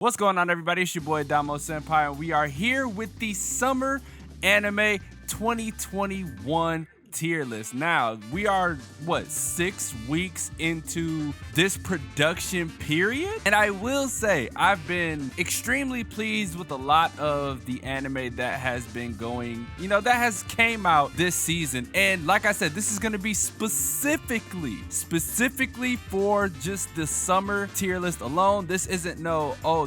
What's going on, everybody? It's your boy Damo Senpai, and we are here with the Summer Anime 2021 tier list. Now, we are, 6 weeks into this production period? And I will say, I've been extremely pleased with a lot of the anime that has been going, that has came out this season. And like I said, this is going to be specifically for just the summer tier list alone. This isn't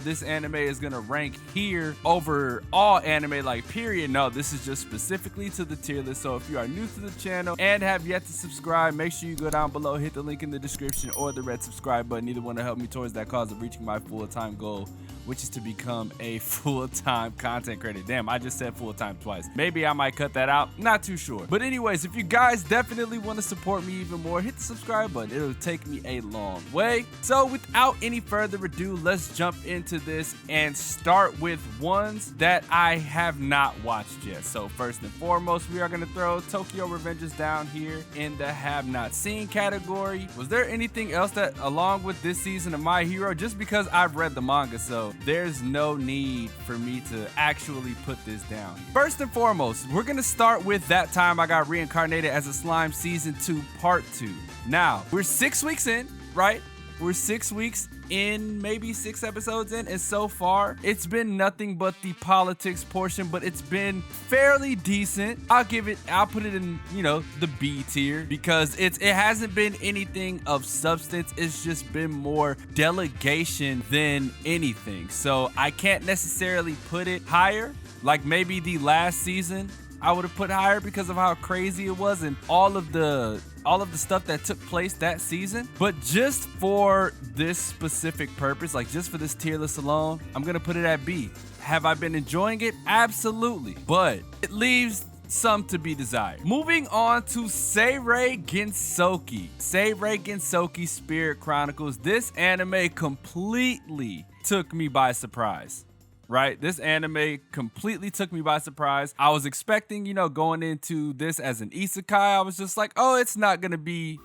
this anime is going to rank here over all anime, like, period. No, this is just specifically to the tier list. So if you are new to the channel and have yet to subscribe, make sure you go down below, hit the link in the description or the red subscribe button. Either one to help me towards that cause of reaching my full-time goal, which is to become a full-time content creator. Damn, I just said full-time twice. Maybe I might cut that out, not too sure. But anyways, if you guys definitely want to support me even more, hit the subscribe button. It'll take me a long way. So without any further ado, let's jump into this and start with ones that I have not watched yet. So first and foremost, we are going to throw Tokyo Revengers down here in the have not seen category. Was there anything else that along with this season of My Hero? Just because I've read the manga, so there's no need for me to actually put this down. First and foremost, we're gonna start with That Time I Got Reincarnated as a Slime Season 2 Part 2. Now, we're 6 weeks in, right? We're 6 weeks in, maybe 6 episodes in, and so far it's been nothing but the politics portion, but it's been fairly decent. I'll put it in, the B tier, because it hasn't been anything of substance. It's just been more delegation than anything. So I can't necessarily put it higher. Like maybe the last season I would have put higher because of how crazy it was and all of the stuff that took place that season. But just for this specific purpose, like just for this tier list alone, I'm gonna put it at B. Have I been enjoying it? Absolutely. But it leaves some to be desired. Moving on to Seirei Gensoki. Seirei Gensoki Spirit Chronicles. This anime completely took me by surprise. Right? This anime completely took me by surprise. I was expecting, going into this as an isekai, I was just like, oh, it's not gonna be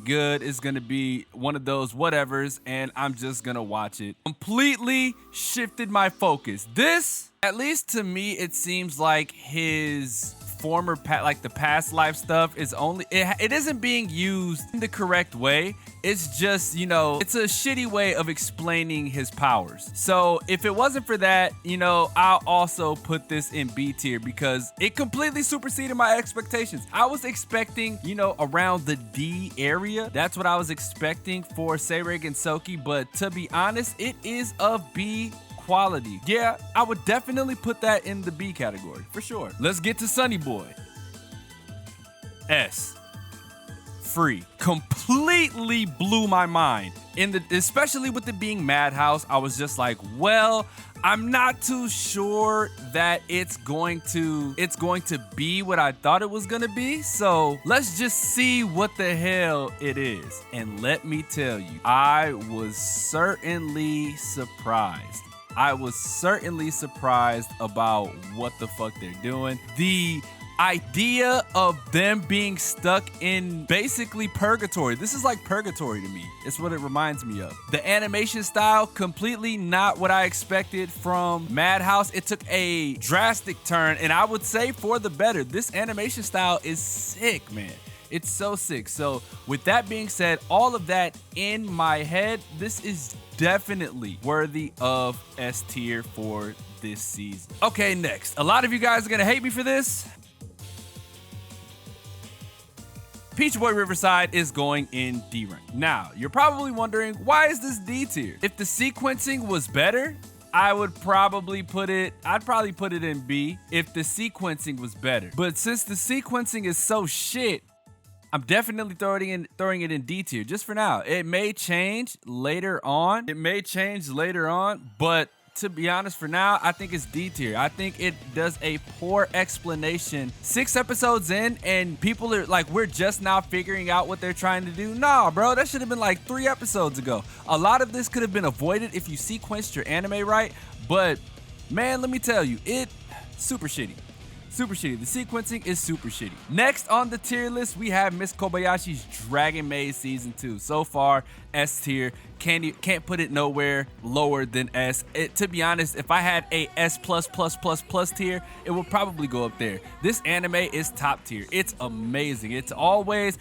good. It's gonna be one of those whatevers, and I'm just gonna watch it. Completely shifted my focus. This, at least to me, it seems like his former the past life stuff is it isn't being used in the correct way. It's just, it's a shitty way of explaining his powers. So if it wasn't for that, I'll also put this in B tier because it completely superseded my expectations. I was expecting, around the D area. That's what I was expecting for Seirei Gensoki, but to be honest, it is of B quality. Yeah, I would definitely put that in the B category for sure. Let's get to Sunny Boy. S. Free. Completely blew my mind. Especially with it being Madhouse, I was just like, well, I'm not too sure that it's going to be what I thought it was gonna be. So let's just see what the hell it is. And let me tell you, I was certainly surprised. I was certainly surprised about what the fuck they're doing. The idea of them being stuck in basically purgatory. This is like purgatory to me. It's what it reminds me of. The animation style, completely not what I expected from Madhouse. It took a drastic turn, and I would say for the better. This animation style is sick, man. It's so sick. So with that being said, all of that in my head, this is definitely worthy of S tier for this season. Okay, next. A lot of you guys are gonna hate me for this. Peach Boy Riverside is going in D rank. Now, you're probably wondering, why is this D tier? If the sequencing was better, I'd probably put it in B if the sequencing was better. But since the sequencing is so shit, I'm definitely throwing it in D tier just for now. It may change later on. But to be honest, for now, I think it's D tier. I think it does a poor explanation. 6 episodes in, and people are like, we're just now figuring out what they're trying to do. Nah, bro, that should have been like 3 episodes ago. A lot of this could have been avoided if you sequenced your anime right. But man, let me tell you, super shitty. Super shitty. The sequencing is super shitty. Next on the tier list, we have Miss Kobayashi's Dragon Maid Season 2. So far, S tier. can't put it nowhere lower than S. To be honest, if I had a S++++ tier, it would probably go up there. This anime is top tier. It's amazing. It's always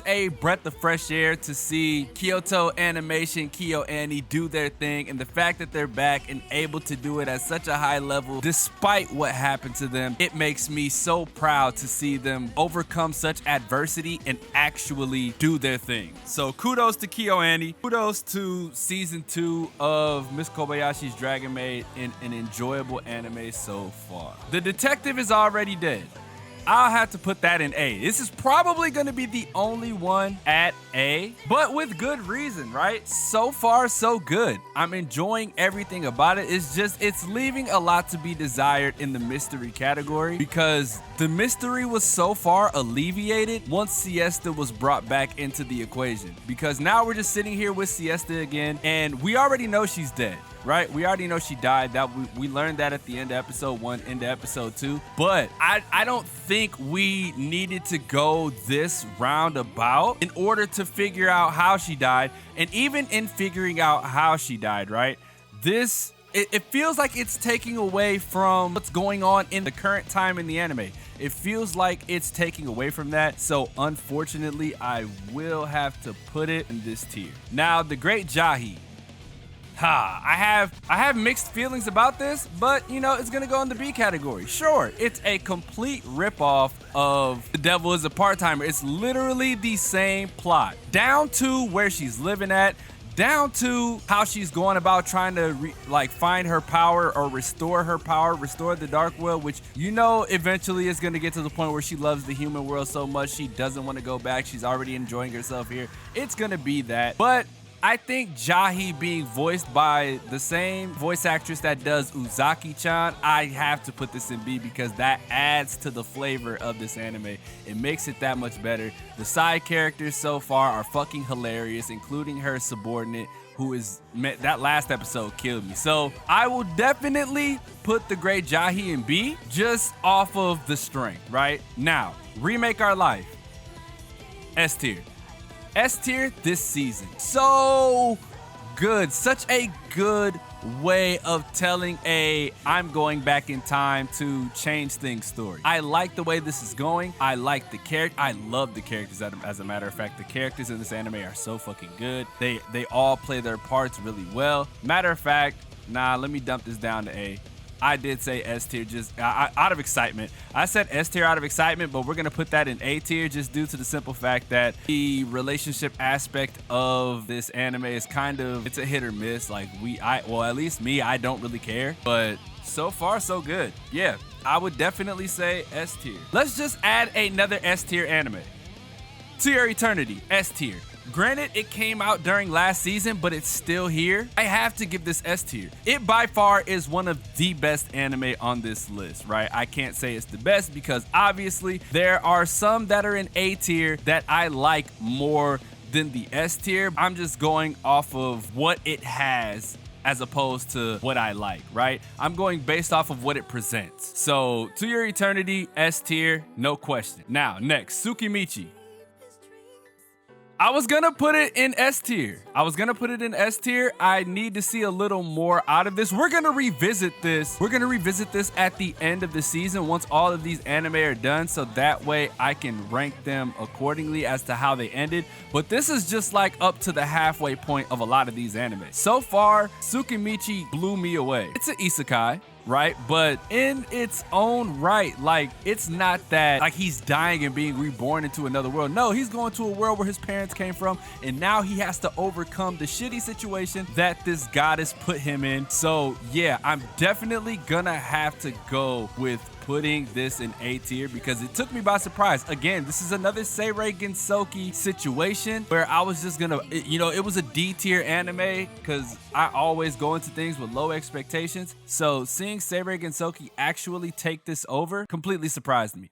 a breath of fresh air to see Kyoto Animation, KyoAni do their thing, and the fact that they're back and able to do it at such a high level despite what happened to them, it makes me so proud to see them overcome such adversity and actually do their thing. So kudos to KyoAni, kudos to season 2 of Miss Kobayashi's Dragon Maid in an enjoyable anime so far. The detective is already dead. I'll have to put that in A. This is probably going to be the only one at A, but with good reason, right? So far, so good. I'm enjoying everything about it. It's leaving a lot to be desired in the mystery category because the mystery was so far alleviated once Siesta was brought back into the equation. Because now we're just sitting here with Siesta again, and we already know she's dead. Right? We already know she died. That we learned that at the end of episode 1, into episode 2. But I don't think we needed to go this roundabout in order to figure out how she died. And even in figuring out how she died, right? It feels like it's taking away from what's going on in the current time in the anime. It feels like it's taking away from that. So unfortunately, I will have to put it in this tier. Now, the Great Jahi. I have mixed feelings about this, but you know, it's gonna go in the B category. Sure, it's a complete ripoff of The Devil is a Part-Timer. It's literally the same plot, down to where she's living at, down to how she's going about trying to find her power or restore her power, restore the dark world, which you know eventually is gonna get to the point where she loves the human world so much she doesn't want to go back. She's already enjoying herself here. It's gonna be that, but I think Jahi being voiced by the same voice actress that does Uzaki-chan, I have to put this in B because that adds to the flavor of this anime. It makes it that much better. The side characters so far are fucking hilarious, including her subordinate, who is, that last episode killed me. So I will definitely put the Great Jahi in B just off of the strength, right? Now, Remake Our Life, S tier. S tier this season. So good. Such a good way of telling I'm going back in time to change things story. I like the way this is going. I like the character. I love the characters. As a matter of fact, the characters in this anime are so fucking good. They all play their parts really well. Matter of fact, let me dump this down to A. I did say S tier just out of excitement. I said S tier out of excitement, but we're going to put that in A tier just due to the simple fact that the relationship aspect of this anime is it's a hit or miss. Well, at least me, I don't really care. But so far, so good. Yeah, I would definitely say S tier. Let's just add another S tier anime. To Your Eternity, S tier. Granted, it came out during last season, but it's still here. I have to give this S tier. It by far is one of the best anime on this list, right? I can't say it's the best because obviously there are some that are in A tier that I like more than the S tier. I'm just going off of what it has as opposed to what I like, right? I'm going based off of what it presents. So, To Your Eternity, S tier, no question. Now, next, Sukimichi. I was gonna put it in S tier. I need to see a little more out of this. We're gonna revisit this at the end of the season once all of these anime are done, so that way I can rank them accordingly as to how they ended. But this is just like up to the halfway point of a lot of these animes. So far, Sukimichi blew me away. It's an isekai, right? But in its own right, it's not that he's dying and being reborn into another world. No, he's going to a world where his parents came from, and now he has to overcome the shitty situation that this goddess put him in. So yeah, I'm definitely gonna have to go with putting this in A tier because it took me by surprise. Again, this is another Seirei Gensoki situation where I was just gonna, it was a D tier anime because I always go into things with low expectations. So seeing Seirei Gensoki actually take this over completely surprised me.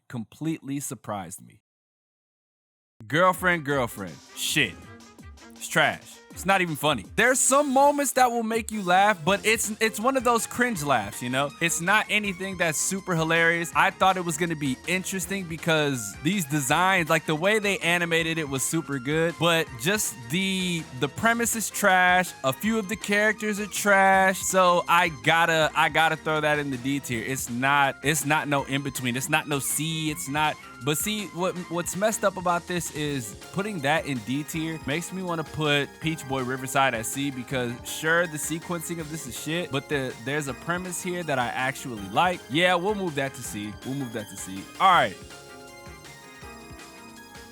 Girlfriend. Shit. It's trash. It's not even funny. There's some moments that will make you laugh, but it's one of those cringe laughs, you know? It's not anything that's super hilarious. I thought it was gonna be interesting because these designs, like the way they animated it was super good, but just the premise is trash. A few of the characters are trash. So I gotta throw that in the D tier. It's not no in between. It's not no C. It's not. But see, what's messed up about this is putting that in D tier makes me want to put Peach Boy Riverside at C, because sure, the sequencing of this is shit, but there's a premise here that I actually like. Yeah, we'll move that to C. We'll move that to C. All right.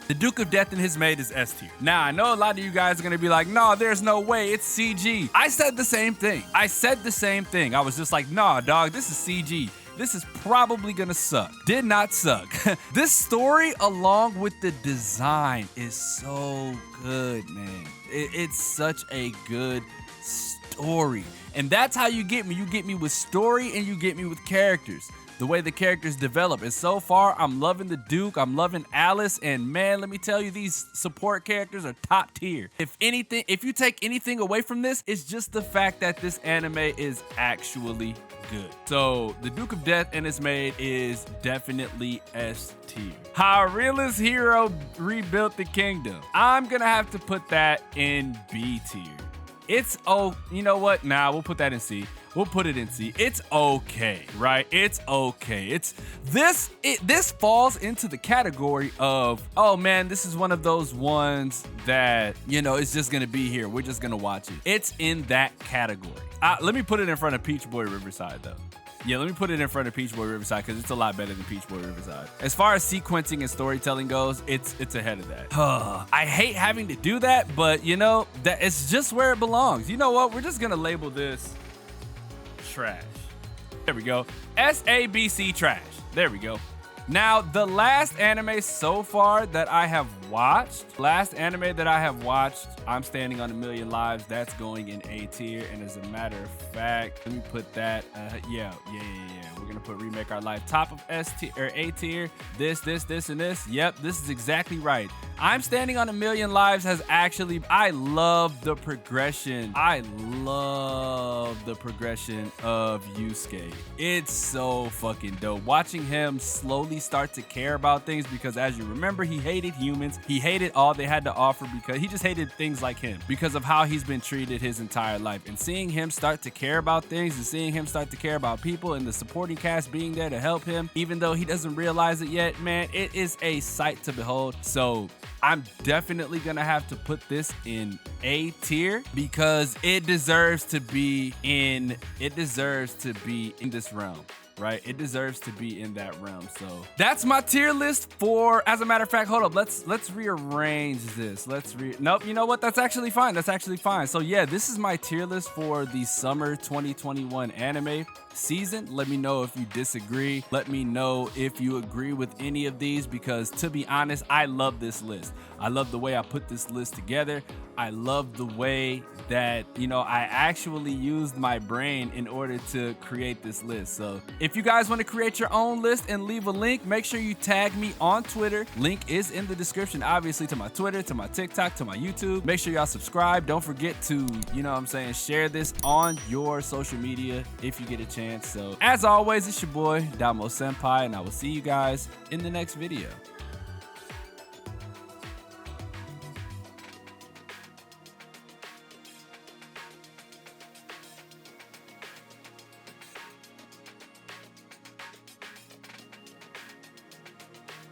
The Duke of Death and his maid is S tier. Now, I know a lot of you guys are gonna be like, no, there's no way, it's CG. I said the same thing. I was just like, nah, dog, this is CG. This is probably gonna suck. Did not suck. This story, along with the design, is so good, man. It's such a good story. And that's how you get me. You get me with story and you get me with characters. The way the characters develop. And so far, I'm loving the Duke, I'm loving Alice, and man, let me tell you, these support characters are top tier. If you take anything away from this, it's just the fact that this anime is actually good. So the Duke of Death and his maid is definitely S tier. How a realist hero rebuilt the kingdom. I'm gonna have to put that in B tier. It's you know what? Nah, we'll put that in C. We'll put it in C. It's okay, right? It's okay. This falls into the category of, oh man, this is one of those ones that, you know, it's just gonna be here. We're just gonna watch it. It's in that category. Let me put it in front of Peach Boy Riverside though. Yeah, let me put it in front of Peach Boy Riverside because it's a lot better than Peach Boy Riverside. As far as sequencing and storytelling goes, it's ahead of that. I hate having to do that, but you know, that it's just where it belongs. You know what? We're just gonna label this trash. There we go. SABC trash. There we go. Now, the last anime so far that I have watched, I'm Standing on a Million Lives. That's going in A tier. And as a matter of fact, let me put that, yeah. We're gonna put Remake Our Life top of S tier or A tier. This, and this. Yep, this is exactly right. I'm Standing on a Million Lives has actually, I love the progression. of Yusuke. It's so fucking dope. Watching him slowly start to care about things, because as you remember, he hated humans. He hated all they had to offer because he just hated things like him because of how he's been treated his entire life. And seeing him start to care about things and seeing him start to care about people and the supporting cast being there to help him, even though he doesn't realize it yet, man, it is a sight to behold. So I'm definitely gonna have to put this in A tier because it deserves to be in this realm. Right? It deserves to be in that realm. So that's my tier list for, as a matter of fact, hold up. Let's rearrange this. Nope, you know what? That's actually fine. So yeah, this is my tier list for the summer 2021 anime season. Let me know if you disagree. Let me know if you agree with any of these, because to be honest, I love this list. I love the way I put this list together. I love the way that, you know, I actually used my brain in order to create this list. So if you guys want to create your own list and leave a link, make sure you tag me on Twitter. Link is in the description, obviously, to my Twitter, to my TikTok, to my YouTube. Make sure y'all subscribe. Don't forget to, you know what I'm saying, share this on your social media if you get a chance. So as always, it's your boy, Damo Senpai, and I will see you guys in the next video.